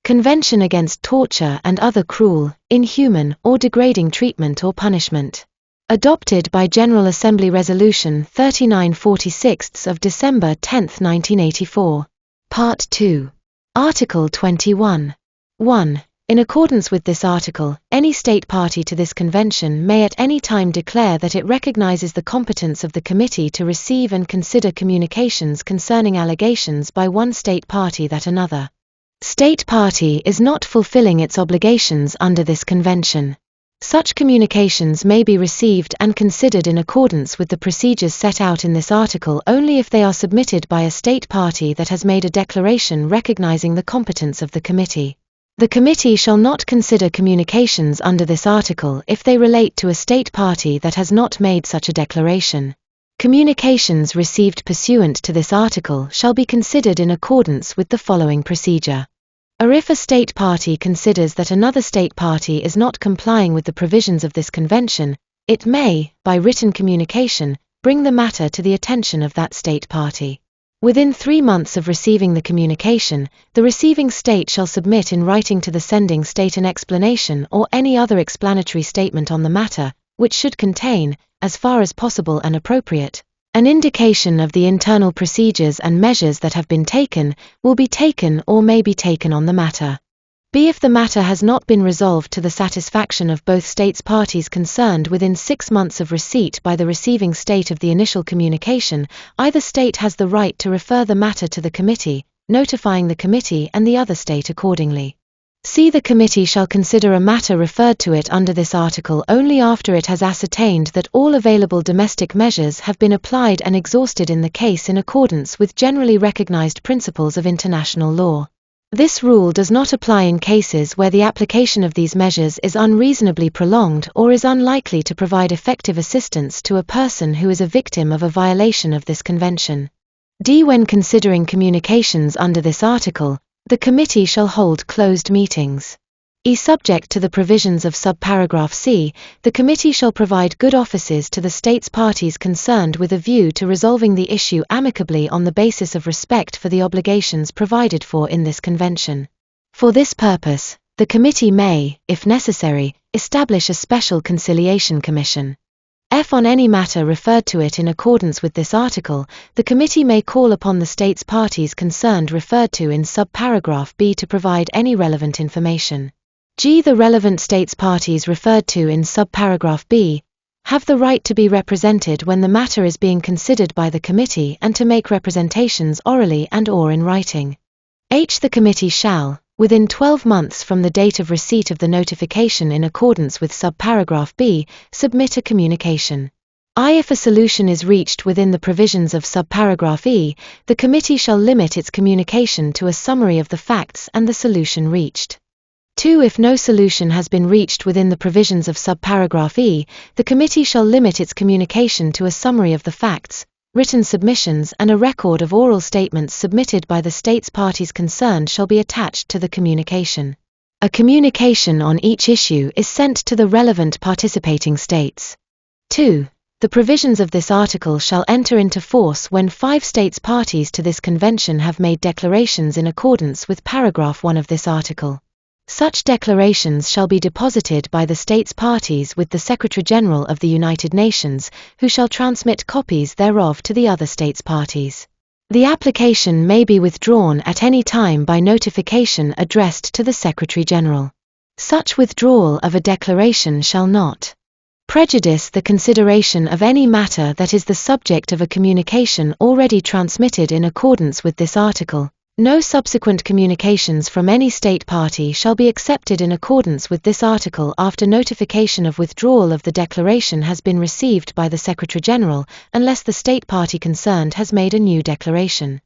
Convention against torture and other cruel, inhuman, or degrading treatment or punishment. Adopted by General Assembly Resolution 3946 of December 10, 1984. Part 2. Article 21. 1. In accordance with this article, any state party to this convention may at any time declare that it recognizes the competence of the committee to receive and consider communications concerning allegations by one state party that another state party is not fulfilling its obligations under this convention. Such communications may be received and considered in accordance with the procedures set out in this article only if they are submitted by a state party that has made a declaration recognizing the competence of the committee. The committee shall not consider communications under this article if they relate to a state party that has not made such a declaration. Communications received pursuant to this article shall be considered in accordance with the following procedure. If a state party considers that another state party is not complying with the provisions of this convention, it may, by written communication, bring the matter to the attention of that state party. Within 3 months of receiving the communication, the receiving state shall submit in writing to the sending state an explanation or any other explanatory statement on the matter, which should contain, as far as possible and appropriate, an indication of the internal procedures and measures that have been taken, will be taken or may be taken on the matter. If the matter has not been resolved to the satisfaction of both states parties concerned within 6 months of receipt by the receiving state of the initial communication, either state has the right to refer the matter to the committee, notifying the committee and the other state accordingly. The committee shall consider a matter referred to it under this article only after it has ascertained that all available domestic measures have been applied and exhausted in the case in accordance with generally recognized principles of international law. This rule does not apply in cases where the application of these measures is unreasonably prolonged or is unlikely to provide effective assistance to a person who is a victim of a violation of this convention. When considering communications under this article, the committee shall hold closed meetings. Subject to the provisions of subparagraph C, the committee shall provide good offices to the states parties concerned with a view to resolving the issue amicably on the basis of respect for the obligations provided for in this convention. For this purpose, the committee may, if necessary, establish a special conciliation commission. On any matter referred to it in accordance with this article, the committee may call upon the states parties concerned referred to in subparagraph B to provide any relevant information. The relevant states parties referred to in subparagraph B have the right to be represented when the matter is being considered by the committee and to make representations orally and/or in writing. The committee shall, within 12 months from the date of receipt of the notification in accordance with subparagraph B, submit a communication. If a solution is reached within the provisions of subparagraph E, the committee shall limit its communication to a summary of the facts and the solution reached. If no solution has been reached within the provisions of subparagraph E, the committee shall limit its communication to a summary of the facts, written submissions and a record of oral statements submitted by the states parties concerned shall be attached to the communication. A communication on each issue is sent to the relevant participating states. 2. The provisions of this article shall enter into force when 5 states parties to this convention have made declarations in accordance with paragraph 1 of this article. Such declarations shall be deposited by the states parties with the Secretary-General of the United Nations, who shall transmit copies thereof to the other states parties. The application may be withdrawn at any time by notification addressed to the Secretary-General. Such withdrawal of a declaration shall not prejudice the consideration of any matter that is the subject of a communication already transmitted in accordance with this article. No subsequent communications from any state party shall be accepted in accordance with this article after notification of withdrawal of the declaration has been received by the Secretary-General, unless the state party concerned has made a new declaration.